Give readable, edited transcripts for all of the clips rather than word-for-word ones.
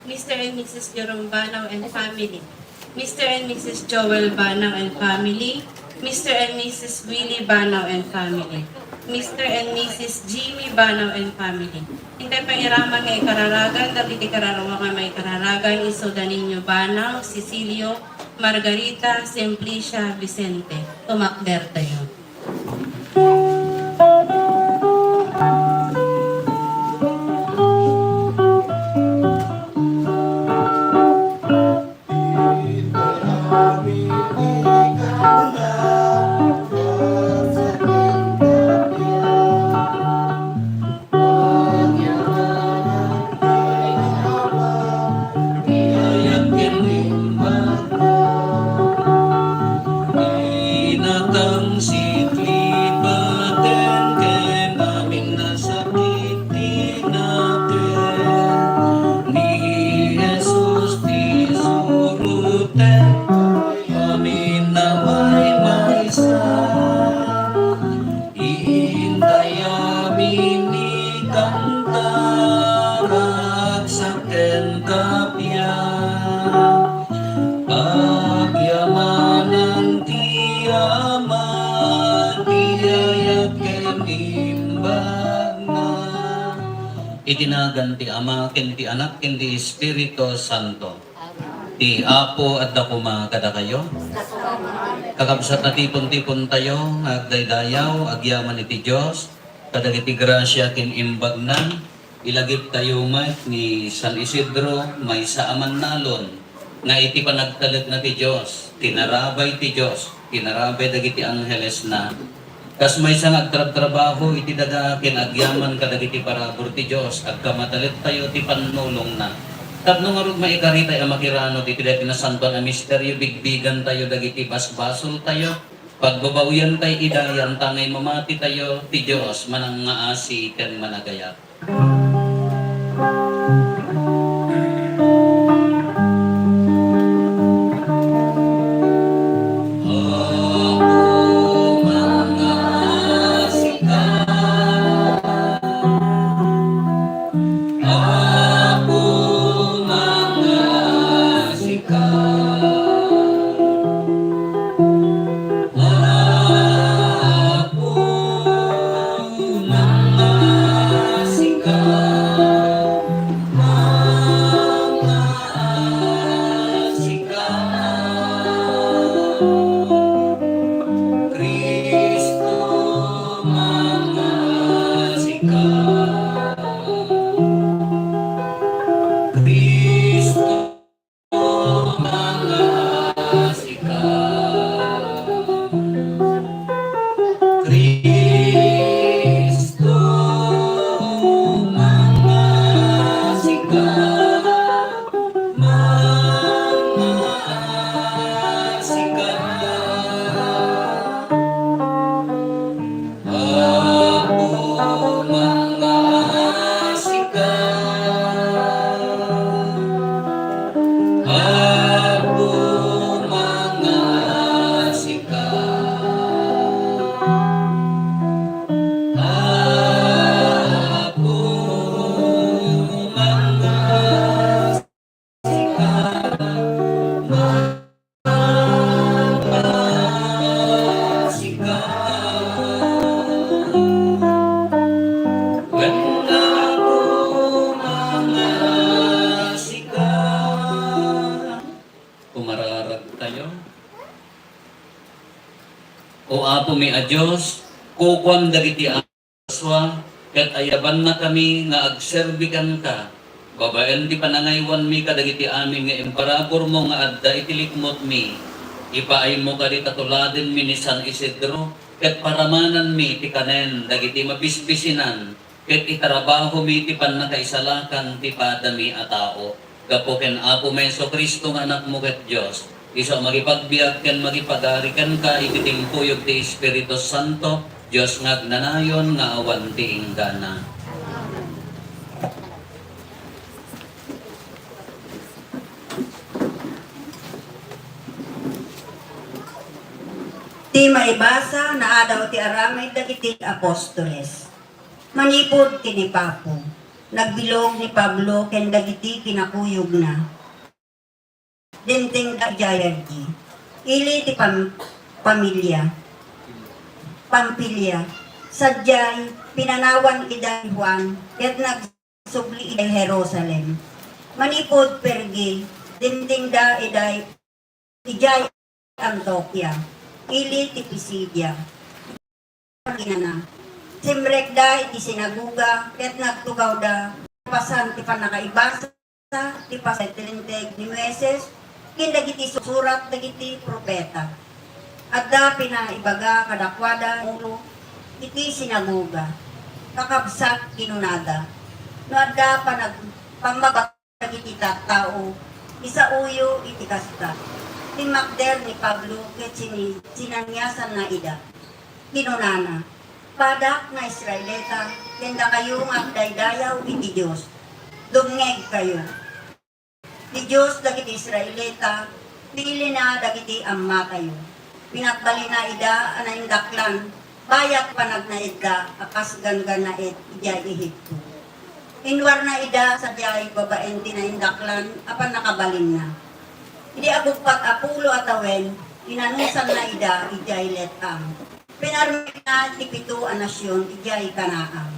Mr. and Mrs. Jerome Banaw and family, Mr. and Mrs. Joel Banaw and family, Mr. and Mrs. Willie Banaw and family, Mr. and Mrs. Jimmy Banaw and family. Hintay pangiraman nga ikararagan, dapiti kararawa nga may kararagan, iso Daninyo Banaw, Cecilio, Margarita, Simplicia, Vicente. Tumakder tayo. Itinagan ti Ama, ken ti Anak, ken ti Espiritu Santo. Ti Apo at dakuma kada kayo. Kakabsat na tipon-tipon tayo, agdaydayaw, agyaman iti Diyos, kadagiti grasya ken imbagnan, ilagip tayo mat ni San Isidro, may saaman nalon, nga iti panagtalit na ti Diyos, tinarabay ti Diyos, tinarabay dagiti angheles na, kas may sang agtrabaho iti daga kinagyaman kadagiti parabor ti Dios agkamatalit tayo ti panulong na. Tapno nga rod maikarita ang makirano ti dati na santo na misteryo bigbigan tayo dagiti basbasol tayo. Pagbabawyan tayo idayan tangay mamati tayo ti Dios manang ngaasi ken managayat. O apo mi a Diyos, kukuan dagiti aswa, ket ayaban na kami nga agserbikan ka. Babaen ti panangaywan mi kadagiti amin nga imparabor mo nga adda itilikmot mi. Ipaay mo kadi katuladen mi ni San Isidro, ket paramanan mi ti kanen dagiti mabisbisinan, ket itarabaho mi ti pannakaisalakan ti padami a tao. Gapo ken apo Meso Kristo nga anak mo ket Diyos. Iso magipagbiag ken magipagarikan ka ititing puyog ti Espiritu Santo, Dios nga agnanayon nga awan ti inggana. Ti maibasa na adaw ti aramay dagiti apostoles. Manipod ti ni Papo. Nagbilog ni Pablo ken dagiti kinakuyog na. Dimting da jayagi. Ili ti pamilya. Pampilya. Sadyay pinanawan ida ni Juan ket nagsubli ida Jerusalem. Manipod pergi dimting da iday ijay Antioquia. Ili ti Pisidia. Ginana. Simrek da iti sinaguga, ket nagtugaw da, pasan ti panakaibasa, ti pasetilinteg ni Meses, kindagiti susurat dagiti propeta. At da pinaibaga kadakwada ulo, iti sinaguga, kakabsat kinunada. No at da pamabak dagiti tattao, isa uyo iti kasta. Ti makder ni Pablo, ket sinanyasan na ida. Kinunana, padak na Israelita, kenda kayo nga daydayaw iti Diyos. Dumngeg kayo. Di Diyos dagiti Israelita, pili na dagiti amma kayo. Pinakbali na ida, anaindaklan, bayak panagnaid da, akas gangan na ijay Ehipto. Inwar na ida sa jay babaen tinaindaklan, apan nakabalin na. Hindi agugpat apulo atawen, inanusan na ida, ijay letang. Pinarmik na tipito a nasyon, ijay kanaang.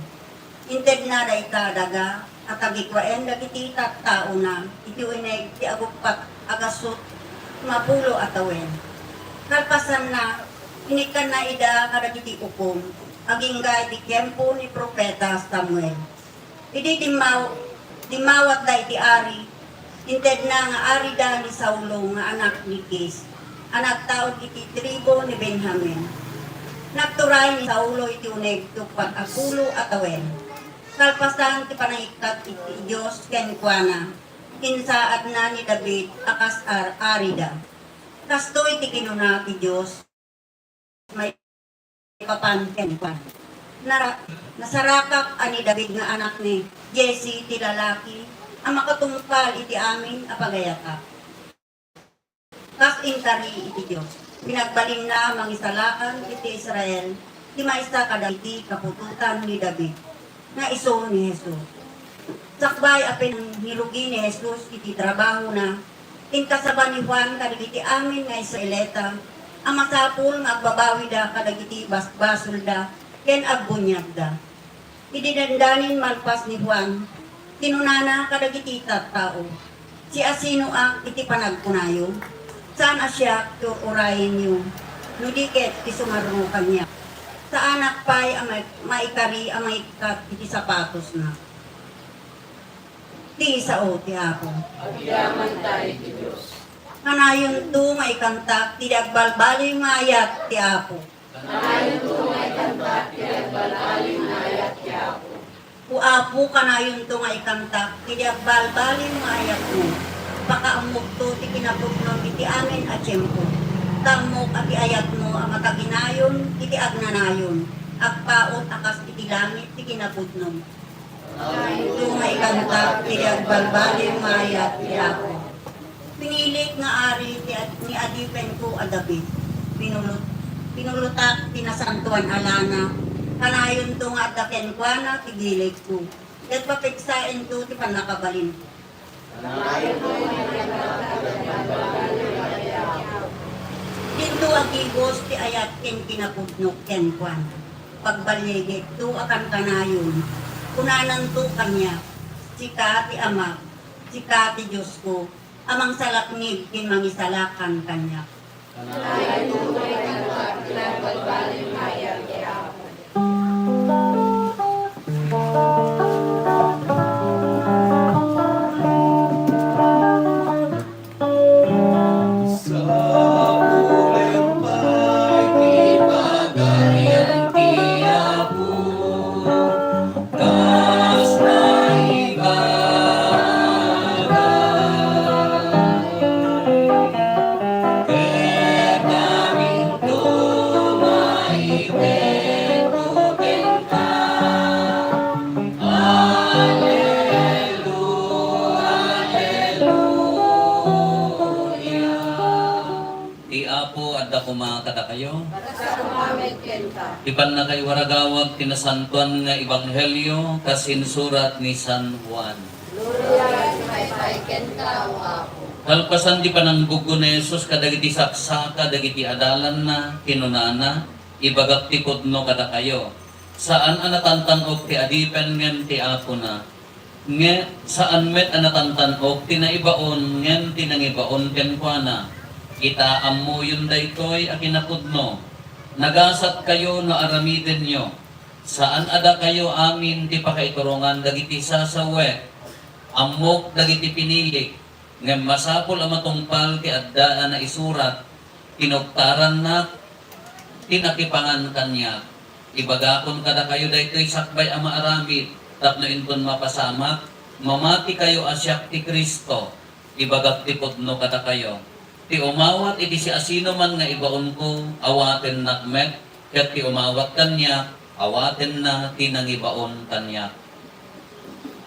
Inted na da itadaga, at agikwaen dagiti tattao na, iti uneg ti aguppat agasot, mapulo atawen. Kalpasan na, inikan na ida kadagiti ukom, agingga iti kempo ni Propeta Samuel. Idi dimawat da iti ari, inted na nga ari da ni Saulo nga anak ni Kis, anak taon iti tribo ni Benjamin. Nagturay ni Saulo iti uneg tupat apulo atawen. Kalpasan ti panaikat iti Diyos ken kuana. Kinsaad na ni David akas arida. Kasto iti kinuna ti Diyos may papan ken kuana. Nasarakak ani David nga anak ni Jesse ti lalaki ang makatungpal iti amin apagayata. Kas intari iti Diyos. Pinagbalin na mangisalakan iti Israel, di maista kadagiti kapututan ni David, na iso ni Jesus. Sakbay apin hirugi ni Jesus iti trabaho na, inkasaba ni Juan kadagiti amin nga Israelita, ang masapul nga agbabawi da kadagiti basbasol da, ken agbunyag da. Ididandanin malpas ni Juan, kinunana kadagiti tattao, si asino ang iti panagpunayo, saan asya urayin niyo, nudiket isumarukan niya. Sa anak pa'y maikari ang maikat iti sapatos na. Ti sao ti ako. Agyaman tayo ti Diyos. Kanayon to maikantak, ti agbalbali mayat ti ako. Kanayon to may kanta, pinagbalali na ayat ti ako. Uapo kanayon to maikantak, ti agbalbali mayat mo. Pakaamok to ti kinapugnom iti amin at tiyempo. Tamok at ayat mo ang mataginayon, iti agnanayon. Agpaot akas iti langit, ti kinapugnom. Tungay kanta, ti agbalbali mayat ti ako. Pinilit nga ari ni adipen ko a David. Pinulutak tinasantuan alana. Kanayon to nga adaken kwa na, tigilig ko. Ket papiksain to ti panakabalin. Dito ang igos ti ayat ken kinapudnok ken kwan. Pagbaligit to akan kanayon. Kunanan to kanya. Sika ti ama, sika ti Diyos ko. Amang salaknib kin mangisalakan kanya. Kanayon to may kanta, pinagbalali na ayat ti ako. Kaya namin to adda ko mga kada kayo. Sa kumamet kenta. Iban na kay waragawag tinasantuan nga ebanghelyo kasinsurat ni San Juan. Gloria may kenta o ako. Kalpasan di pa ng gugo ni Jesus kadagiti saksaka dagiti adalan na kinunana ibagak ti pudno kada kayo. Saan anatantanog ti adipen ngen ti apo na. Saan met anatantanog ti naibaon ngen ti nangibaon ken kuana. Kita ammo yun daytoy a kinapudno. Nagasat kayo no aramiden nyo. Saan ada kayo amin ti pakaiturungan dagiti sasawe. Amok dagiti pinilik. Ngem masapol ang matungpal ti addaan na isurat. Kinuktaran na tinakipangan kanya. Ibagakon kada kayo daytoy sakbay ang maaramid. Tapno inton mapasamak. Mamati kayo asyak ti Kristo. Ibagak ti pudno kada kayo. Ti umawat iti si asino man nga ibaon ko, awaten nakmet, ket ti umawat kanya, awaten na tinangibaon kanya.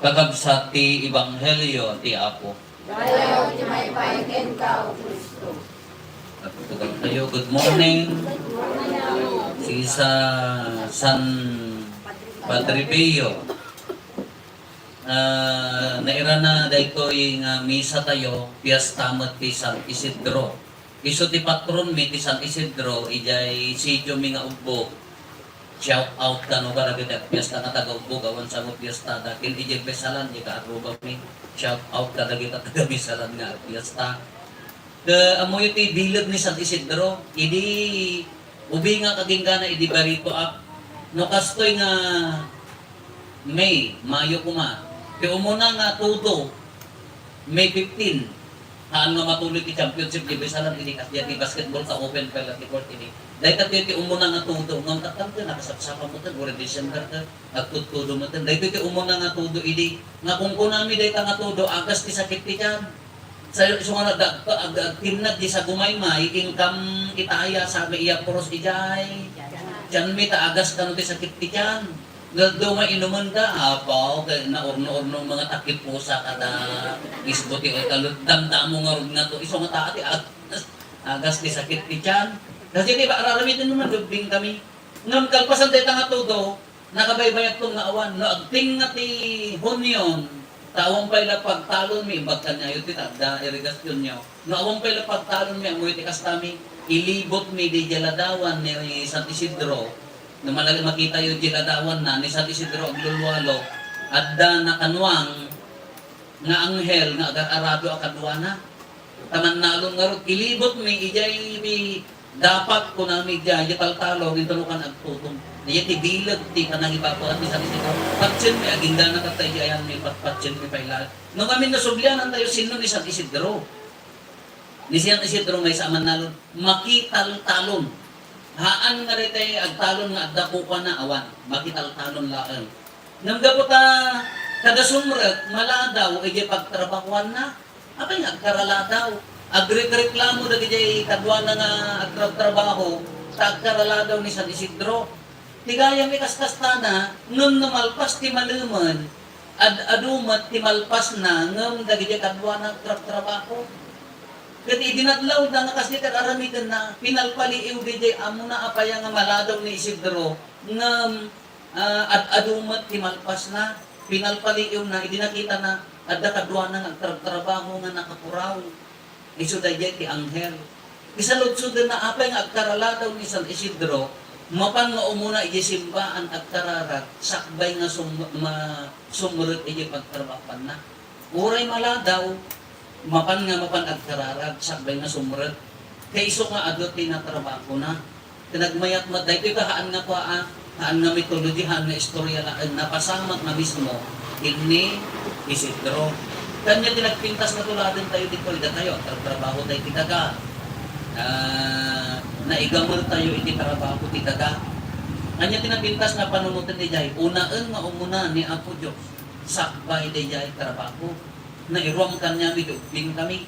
Kakabsat ti Ebanghelyo ti Apo. Dayaw ti may kenta o Kristo. Tugan kayo, good morning. Si San Padre Pio. Naira na daytoy nga misa tayo, piyastamat ti San Isidro. Iso ti patron mi ti San Isidro, ijay sityo mi nga ubbo. Shout out ka no para kita piyesta nga taga ubbo, gawan sa mo piyesta. Dakin ijay besalan, ika aruba mi. Shout out ka kita taga besalan nga piyesta. Amoy ti bilog ni San Isidro, idi ubi nga kagingana, idi barito up. No kastoy nga Mayo kuma. Kaya umuna nga tuto, May 15, haan nga matuloy ti championship, di besalan ini kasi di basketball sa open pala ti court ini. Dahil ti umuna nga tuto, ngam tatang ka, nakasapsapa mo tan, uri December ka, at tutudo mo tan. Dahil ti umuna nga tuto, ini, nga kung kunami dahil nga tuto, agas ti sakit ti tiyan. Sa nga tinag di sa gumaymay, ingkam itaya, sabi iya puros ijay. Diyan may taagas ka no ti sakit ti tiyan. Gagdaw nga inuman ka, apaw, naurno-urno mga takip pusa kada isbuti o talod, damdam mo nga rog na to, iso nga taati, agas di sakit ti tiyan. Kasi di ba, araramitin naman, dubing kami. Ngam kalpasan tayo nga todo, nakabaybayat tong nga awan, no, agting nga ti Hunyon, tawang pa'y pagtalon mi, bagkan niya yun ti tagda, irigasyon niyo. No, awang pa'y pagtalon mi, amoy ti kastami, ilibot mi di jaladawan ni San Isidro, na malaga makita yung diladawan na ni San Isidro ang lulwalo at da na kanwang nga anghel nga agar-arado akadwana taman nalong nga ron ilibot mi ijay mi dapat ko na mi ijay taltalo nito lukan agtutong niya ti bilag ti kanang ipapuan ni San Isidro patsin mi aginda na katay ayan mi patsin mi pailal nung kami nasubyanan tayo sino ni San Isidro ni San Isidro may sa nalong makital-talon. Haan nga rin tayo agtalon nga adda ko pa na awan. Makital-talon laan. Nang gaputa taga-sumrek, maladaw, ije pagtrabakuan na. Apay nga, agkarala daw. Agreklamo na ije kadwa na nga agtrabaho, tagkarala daw ni San Isidro. Tigaya may kaskastana, nung namalpas ti maluman, adumat ti malpas na, ngam dagije kadwa na agtrabaho. Kati dinadlaw na nga kasi kararamitan na pinalpaliiw DJ amo na apaya nga maladaw ni Isidro nga at adumat timalpas na pinalpaliiw na idinakita na adda kadwa na agtrabaho nga nakapuraw isu dayjay ti anghel isaludsud na apay nga agkarala daw ni San Isidro mapan nga umuna isimba ang agkararat sakbay nga sumurot iji pagtrabapan na uray maladaw mapan agkararag, sakbay na sumrad. Kaya iso nga adot tinatrabaho na. Tinagmayat mo, dahil ito haan nga pa, haan nga mitology, haan nga istorya na pasamak na mismo, ini Isidro. Kanya tinagpintas na tuladan tayo di kwalida tayo, trabaho tayo titaga. Naigamol tayo iti trabaho titaga. Kanya tinagpintas na panunutan ni Jai, unaan nga umuna ni Apo Diyos, sakbay ni Jai trabaho. Na iruam kanya mi dubing kami.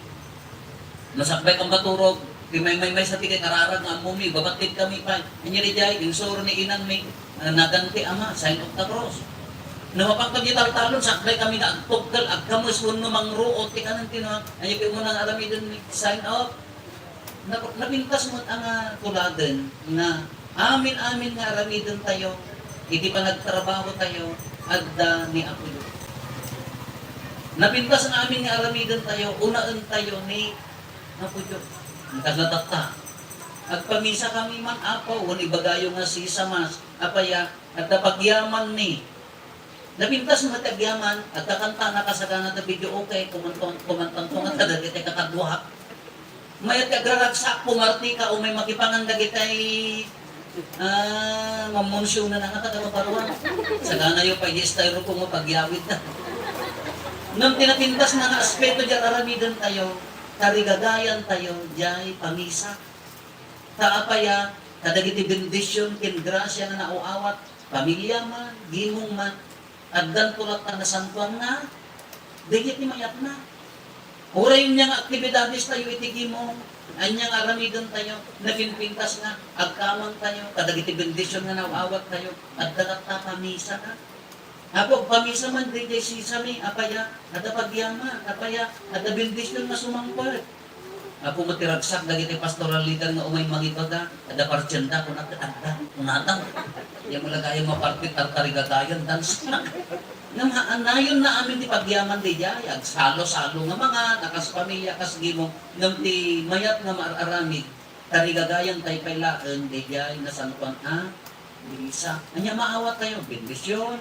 Nasakbay kang katurog, may sa tigay kararag nga mumi, babatid kami pa. Anya ri jay, insuro ni inang mi, naganti ama, sign of the cross. Namapang kami taltalon, sakbay kami na agtuggal, agkamus uno mangruot, ti kanan tinawag. Anya kayo mo nang alamidon ni sign of. napintas mo ang tuladen na amin nga aramidon tayo, iti pa nagtrabaho tayo, adda ni Apo Diyos. Napintas na amin nga aramidon tayo, unaan tayo ni Apo Diyos. Nagkaslatata. Agpamisa kami man apo, wani bagayo nga si Samas, apaya, at napagyaman ni. Napintas mo matagyaman, at kakanta na kasagana na video okay, kumantang nga kadagit ay kakadwa. Mayat agraragsak, pumarti ka, o may makipangan dagitay mamonsyo na nga tagamaparuan. Sagana yung pag-i-styro ko mo pagyawid na. Nang tinapintas na nga aspeto dyan, aramidan tayo, karigagayan tayo, dyan pamisa. Taapaya, kadagiti bendisyon, kin grasya na nauawat, pamilya man, gimong man, at tulad na nasantuan na, digit ni mayat na. Uray niya nga aktibidades tayo itigimong, anyang aramidan tayo, napinpintas na, agkamang tayo, kadagiti bendisyon na nauawat tayo, at dagat pamisa na. Ako, pamisa man, DJ Sisami, apaya, at pagyaman, apaya, at bendisyon na sumangpal. Ako matiragsak, dagiti pastoral leader nga umay mangitoda, at partyenda, kunatang, yung mula kayo mapartit, tartarigagayan, dance na. Nayon na amin ti pagyaman di jay, agsalo-salo nga mga, nakas pamilya, kas gimo, nang ti mayat nga maararamid, tarigagayan tayo pailaan, di jay, nasantuan, bisa. Anya maawat tayo, bendisyon,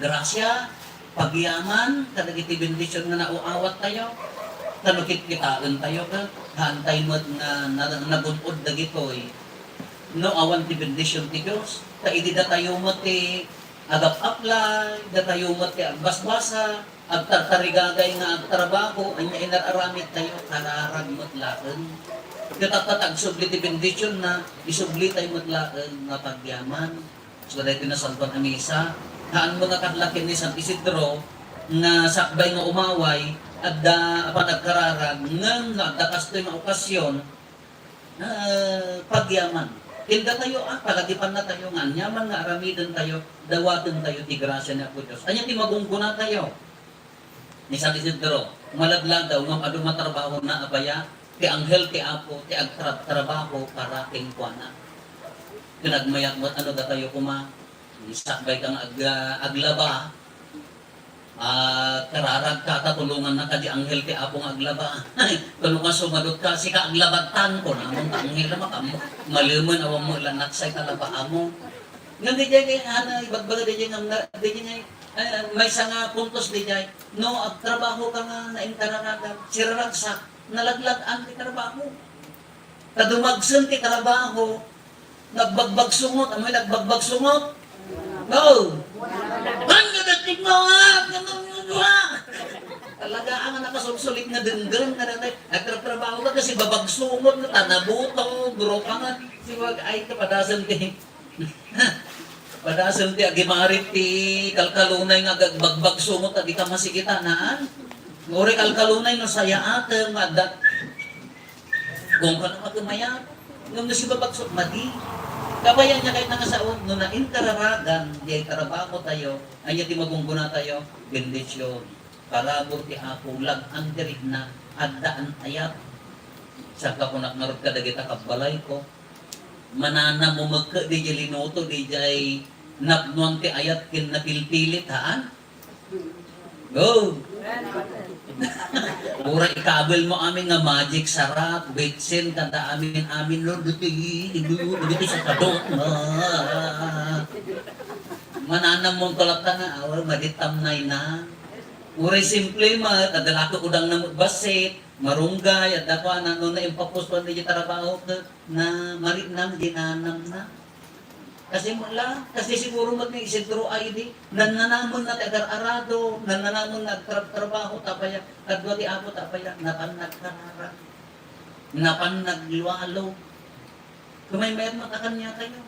grasya, pagyaman, kadagiti bendisyon nga nauawat tayo, tanukit kitaan tayo ka, hantay mo't nga nabunod dagitoy, no awan ti bendisyon ti Diyos, taidida tayo mo ti agap-aplay, da tayo mo ti agbasbasa, agtartarigagay nga agtrabaho, anya inararamit tayo, kararag mo't laen. Katatatag subli ti bendisyon na, isubli tayo mo't laen nga pagyaman. So dahil tinasalpan ang misa, haan mga katlakin ni San Isidro, nga sakbay nga umaway, at apan nagkararag, nga dakas tayo nga okasyon, pagyaman. Tinda tayo, palagipan na tayo nga, nyaman nga aramidan tayo, dawatin tayo, ti grasya na po Diyos. Anya ti magungkuna tayo. Ni San Isidro, malaglag daw, nga matrabaho na abaya, ti anghel ti Apo, ti agtrabaho para tingkwana. Pinagmayak mo, ano da tayo kuma, isakbay kang aglaba, kararag ka, katulungan na ka di anghel ti Apong aglaba. Kung ka sumadot ka, sika aglabatan ko na, mong anghel na makam, maliman awang mo lanak sa ikalaba mo. Nga di jay, ibagbaga di jay, may sanga puntos di jay, no, agtrabaho ka nga na inkararagan, siraragsak, nalaglagan ti trabaho. Kadumagsan ti trabaho, nagbagbag sungot, amoy nagbagbag sungot, go! Ano dating mo ha? Talaga ang nakasulsulit na denggan na nanay. Nagtratrabaho ka kasi babagsungot na tanabuto, grupangan. Siwag ay kapadasan ti. Padasan ti agimarit ti kalkalunay nga bagbagsungot at di ka masigitanaan. Nguri kalkalunay no saya ateng madat. Kung ka na magkumayat. Nung nasi babagsot, madi. Kabayan niya kahit nangasaon, nung nainkararagan, di trabaho tayo, ay ti magunguna tayo, bendisyon. Parabor ti Apo, lag-ang dirig na, addaan ayat. Sa kapunak narod ka dagita kabalay ko. Manana mo magka, di jay linuto, di jay napnuang ti ayat kin napilpilit, haan? Go! Pura ikabel mo amin nga magic sarap, bitsin, kanta amin, Lord, dito sa kadot. Mananam mong kalata nga, awal, maditamnay na. Pura simple ma, tadalako udang na basit, marunggay, at dako na no na impapos pa hindi trabaho na marinam, dinanam na. Kasi mula, kasi siguro mag-isidro ay di, nananamon na tagar-arado, nananamon na trabaho, tapaya, kadwa di Apo, tapaya, napanagkarara, napanagluwalo. Kumay mayat makakanya kayo.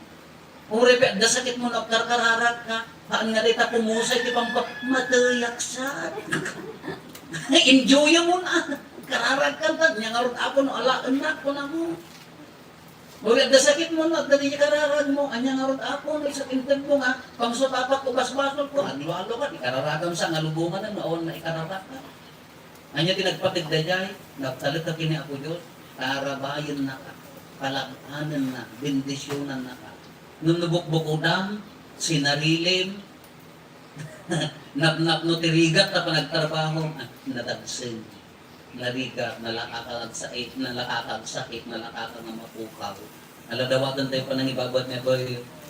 Uri, da sakit mo na karkararag ka, paan nga rita pumusay, di pang matayaksan. Enjoy mo na, kararag ka ba, niya nga rin ako, no, alaan na ko na mo. Uri, da sakit mo na, dali niya kararag mo, anya nga rin ako, no, sa intent mo nga, pang sutapak ko, basbasol ko, aglualo ka, ikararagan sa ngalubungan na, noon na ikararag ka. Anya tinagpatig da jay, nagtalit ka kini Apo Diyos, Tarabayan na ka, palakanan na, bendisyonan na ka. Nung nabukbukudan, sinarilim, napnap no tirigat na panagtrabaho, nadagsin. Narigat, nalakakagsakit, nalakakang mapukaw. Naladawatan tayo pa ng ibabot niya po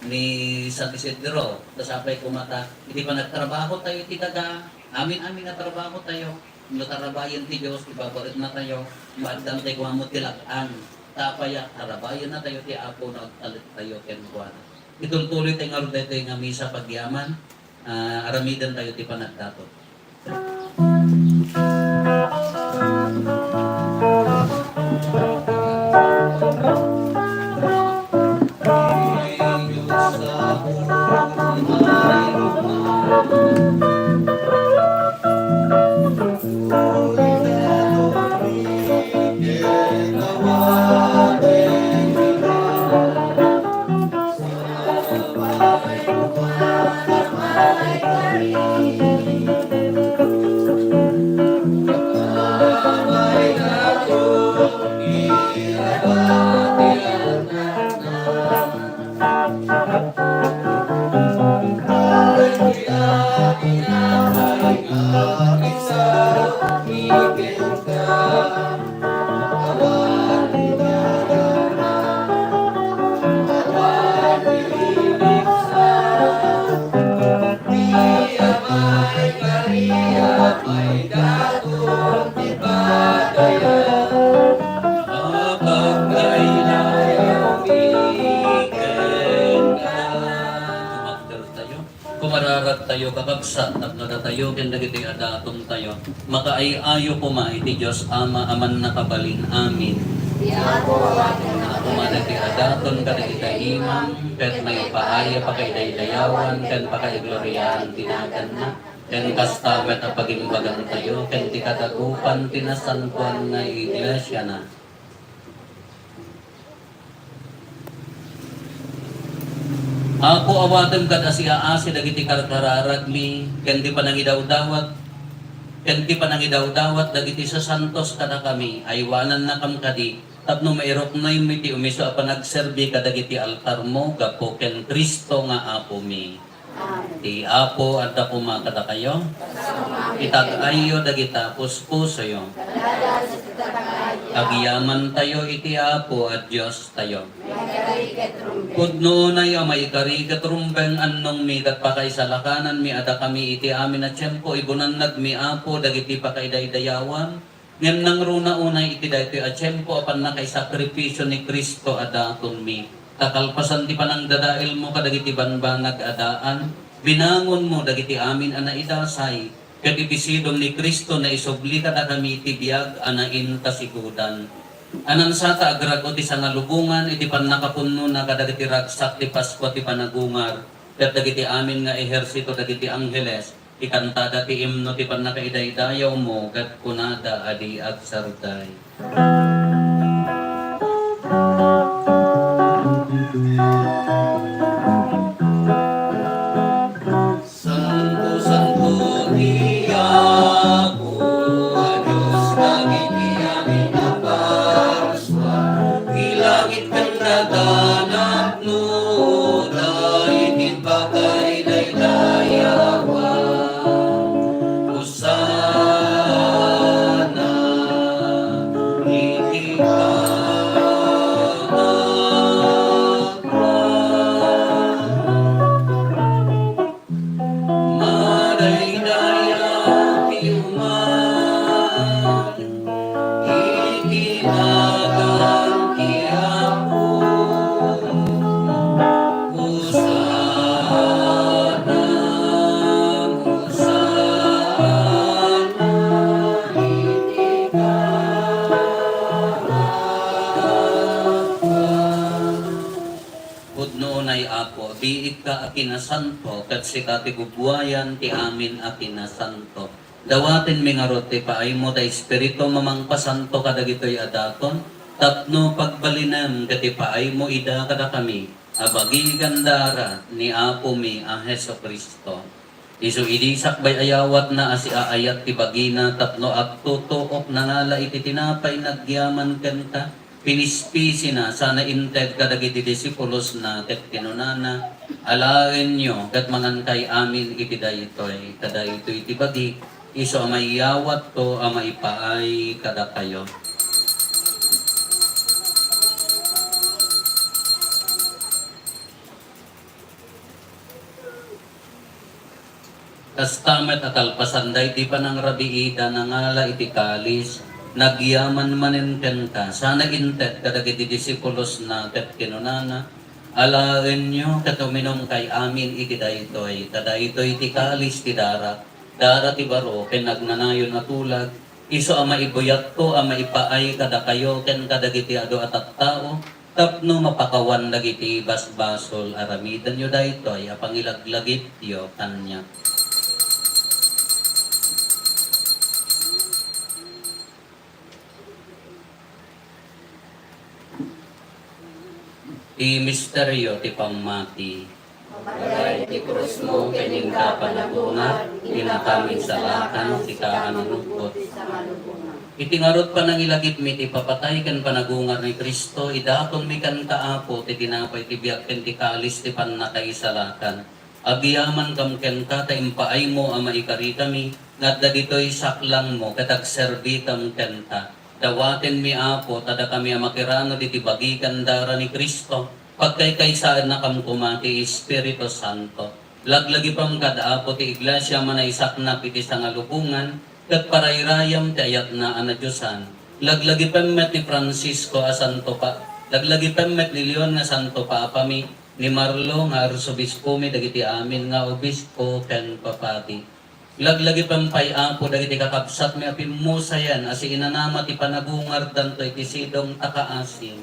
ni San Isidro. Tasapay kumata, hindi pa nagtrabaho tayo, titaga. Amin-amin na trabaho tayo. Natarabayan ti Diyos, ibabarit na tayo. Maadam tayo kumamot tilagaan. Tapaya, tarabayan na tayo ti Apo na talit tayo kenkuan. Itultuloy tayo nga rin tayo nga misa pagyaman. Aramidan tayo ti panagdato. Kumararat tayo, kakabsat, at natatayo, kendagiti adatom tayo, makaayayo kumaiti Diyos, Ama, aman nakabalin, amin. Kumanati adaton, kadagita imam, ket may paaya, pakaiday-dayawan, ken pakaigloriaan, tinagan na, ken kastawet na pagimbagan tayo, ken tikatagupan, tinasantuan na iglesia na. Ako awatem kada siya dagiti karkararagmi, ken di panangidawdawat, dagiti sa santos kada kami, aywanan na kam kadi, tapno mairok na yung miti umiso a panagserbi kadagiti altar mo, gapo ken Kristo nga Apo mi. Ti Apo at ako makata kayo, itagayo dagita puspusoyo. Agiyaman tayo iti Apo at Diyos tayo. Pudno na yung may karigat rumbeng annong mi kat pakay sa lakanan mi ada kami iti amin at tiyempo ibunan nagmi Apo dagiti pakay daydayawan. Ngem nang runa unay iti daytoy at tiyempo apan na kay sakripisyo ni Kristo ada aton mi. Takalpasan ti panang dadail mo kadagiti banbanag adaan. Binangon mo dagiti amin ana idasay. Ket ibisidom ni Kristo na isubli kada kami iti biag anain kasigudan. Anan sa agrag ti sanalubungan iti pannakapunno na kadagiti ragsak ti Pasko ti panagungar. Ket dagiti amin nga ehersito dagiti angheles ikantada ti imno ti pannakaidaydayaw mo ket kunada adi agsarday. Santo Santo Diago, Diyos dagiti amin na parswa, ilangit kang naganap no, dahil bagay daydayawan. Hosana, iti Pudnoonay Apo, biit ka akinasanto, kat si katigubuayan ti amin akinasanto. Dawatin mi nga rote paay mo ta espiritu mamangpasanto kadagitoy adaton, tapno pagbalinem kati paay mo ida kada kami, abagi gandara ni Apo mi a Heso Kristo. Isu idisak bay ayawat na asi aayat ti bagina tapno at tutuok na ngala iti tinapay nagyaman kanta. Pinispisi na sana inted kadagiti disipulos na ket kinunana. Alaen nyo ket mangankay amin iti daytoy kada ito'y iti bagi. Isu amayawat to amaipaay kada kayo. Kastamet at alpasanday di pa ng rabiida na ngala iti kalis, nagyaman manen kenta, sana intet kadagiti disipulos na ket kinunana, alaen nyo ket uminom kay amin iti daytoy, kada ito'y iti kalis ti dara ti baro, ken nagnanayon at tulag, iso ama ibuyat ko, ama ipaay kada kayo, ken kadagiti ado at tao, tapno mapakawan dagiti basbasol aramidan nyo daytoy, apangilaglagit yo kanya. Ti misteryo ti pamati. Maday ti krus mo kening kapanagungan, Inakamin sa lakan, si kaanunukot. sa malubungan. Itingarot pa nang ilagip mi ti papatay kan panagungar ni Kristo, idakon mi kan kaapo, ti tinapay ti biyak ken ti kalis ti pannakay sa lakan. Agiyaman kam ken ka, ta impaay mo ama ikari kami, ngadda ditoy saklang mo, katag serbi kam ken ka. Dawaten mi apo, tada kami amakirano di tibagikan dara ni Kristo, pagkaykaysaan na kam kumati Espiritu Santo. Laglagi pang kada apo ti iglesia manaisak na piti sa ngalubungan, kat parayrayam ti ayat na anadyosan. Laglagi pemmet ni Francisco a Santo pa, laglagi pemmet ni Leon nga Santo Papami, ni Marlo nga arsobispo mi dagiti amin nga obispo ken papati. Laglagi pampay apo dagiti kakabsat mi apimusayan asi inanama ti panagungar danto iti sidong takaasin.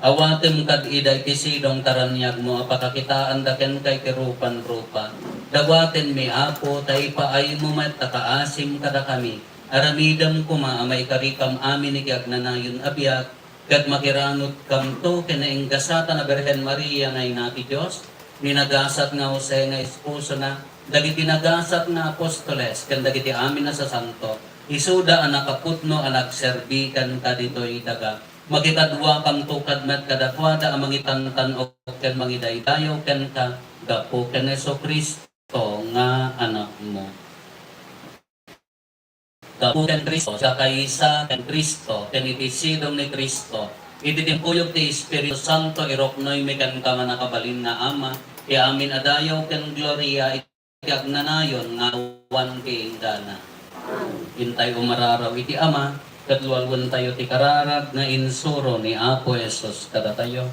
Awatem kad ida iti sidong taranyag mo apakakitaan daken kay kerupan rupa. Dawaten mi apo tay paay mo met takaasim kada kami. Aramidam kuma amay karikam amin iti agnanayon abiyag ket makiranot kam to kinainggasata na Birhen Maria nga ina ti Dios. Ninagasat nga Jose nga esposo na dagiti nagasat na apostoles ken dagiti amin na sa santo isuda anak kaputno anak serbikan kaditoy daga makikadwa kam tukad met kadakwada ang mangitantan o ken mangidaydayo ken ka gapo ken Jesucristo nga anak mo. Gapo ken Kristo sa kaysa ken Kristo ken itisidong ni Kristo ititimpuyog ti Espiritu Santo iroknoy mi ken kama nakabalin na ama ti amin adayaw ken gloria iti agnanayon nga wan king dana. Intay umararaw iti ama, katlualwan tayo ti kararag nga insuro ni Apo Jesus kada tayo.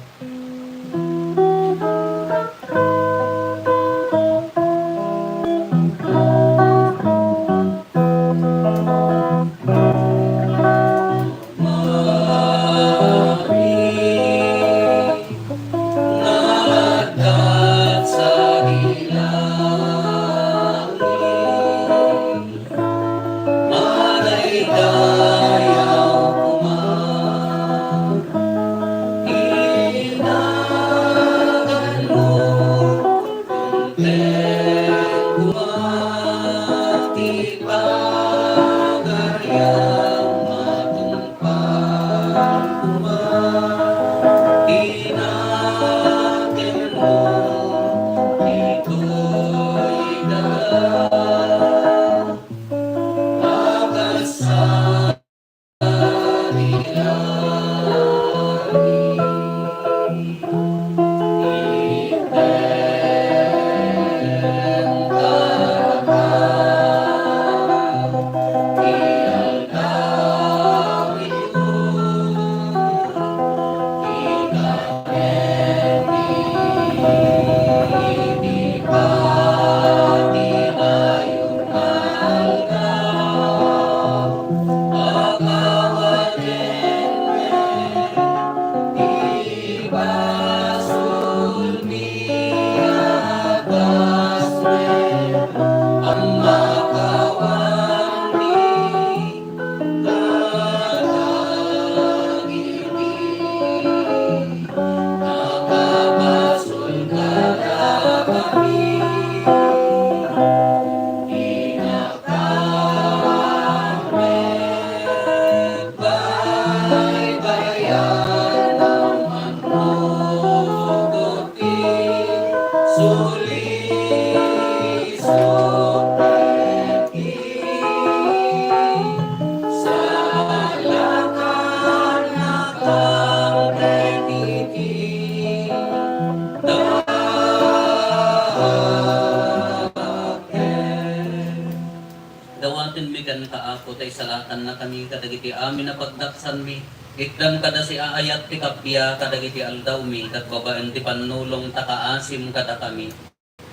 salatan na kami kadagiti amin na pagdaksan mi. Ikdan kada si aayat ti kapya kadagiti aldaw mi kat babaen ti panulong takaasim kada kami.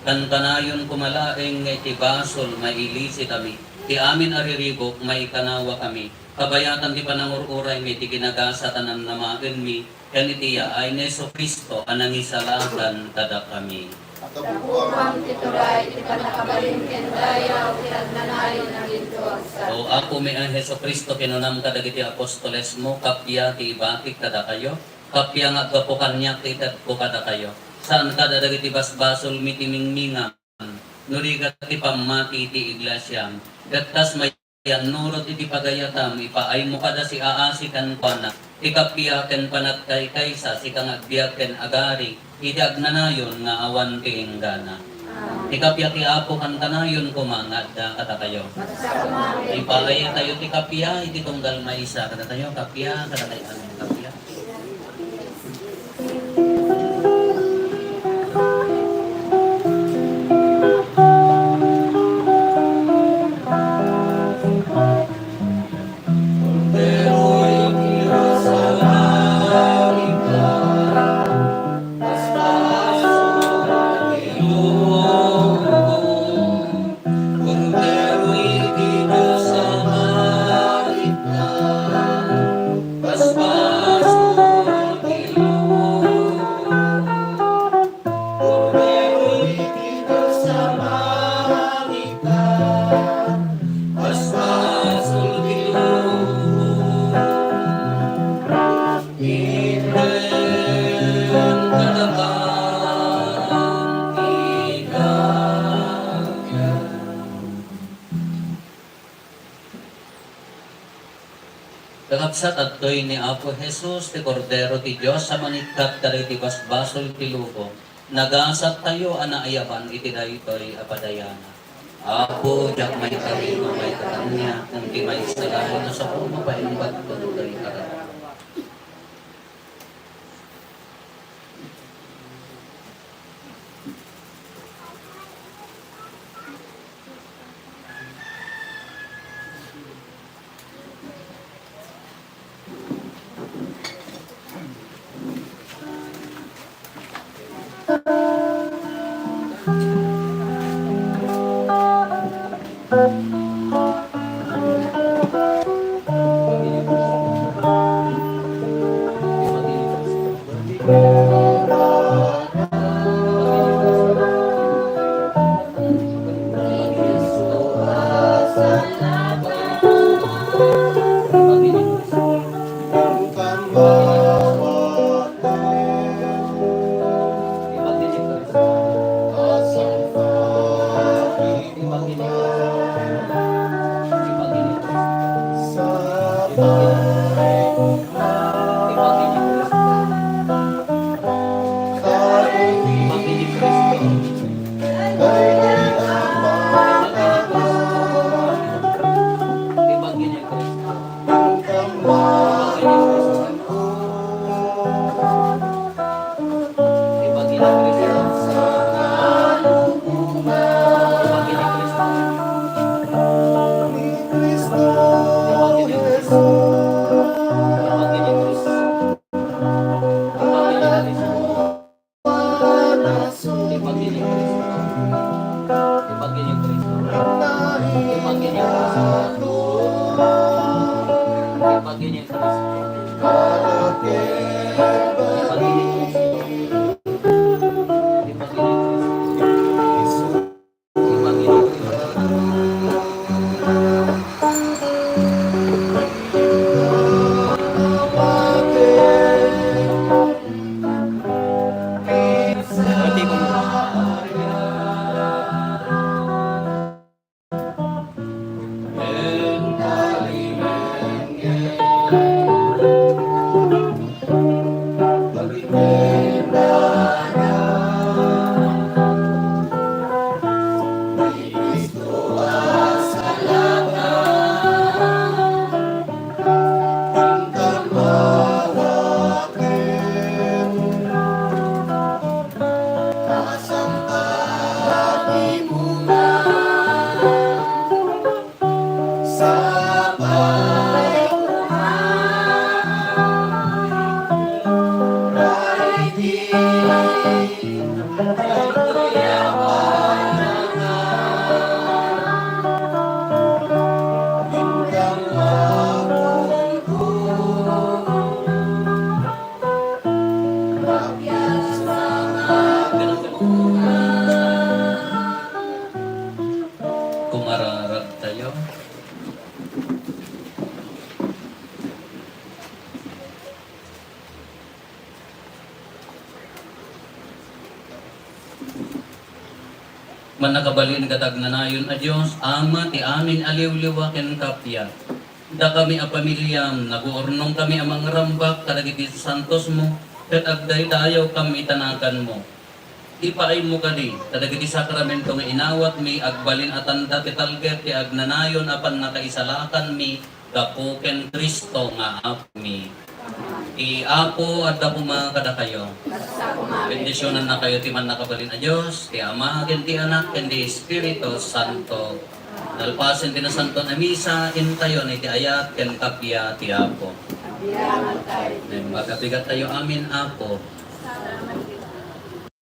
Kan kanayon kumalaeng nga iti basol mailisi kami. Ti amin ariribok may kanawa kami. Kabayatan ti panangururay mi ti ginagasa tanan namaen mi. Kan itiya ay Neso Kristo anangisalatan kada kami. Kabuang tituray, di pa nakabalin kendayaw, tinagnanayon ng Diyos. O ako may ang Heso Kristo kinunam kadagiti apostoles mo, kapya ti ibatik kada kayo, kapya nga gapo kanyak ti ko kada kayo. Saan kada dagiti basbasol mitimingmingan, nurigat ti pamati ti iglesia, gatas may yan nurot iti pagayatam, ipaay mo kada si aasi kan pana, ikapya ken panat kay kaysa, si kang agbiag ken agari, iti agnanayon nga awan ti inggana. Ikapya ti apo kan kanayon kumangad da kada kayo. Ipalay tayo ti kapya, iti tunggal maisa kada tayo, kapya, kada tayo amin kapya. Kakabsat at toy ni Apo Jesus, ti Kordero ti Diyos, sa manitkat tayo ti basbasol ti lupo, nagasat tayo anaayaban iti daytoy apadayana. Apo, jak may karino may katanya, kung di may salahin na sa pumapaimbat ko to'y karano. man nakabalin gatag nanayon a Dios ama ti amin aliw-liwa ken kapya da kami a pamilyam naguurnong kami amang rambak kadagiti santos mo ket agday dayaw kami tanakan mo ipaay mo kadi kadagiti sakramento nga inawat mi agbalin atanda ti talget ti agnanayon apan nakaisalakan mi gapo ken Kristo nga apmi ti apo at ako mga kada kayo. Bendisyonan na kayo ti man nakabalin a Diyos, ti Ama, ken ti Anak, ken ti Espiritu Santo. Nalpasen ti na Santo na misa, intayo ni ti ayat, ken kapya ti Apo. Magabigat tayo amin, Apo.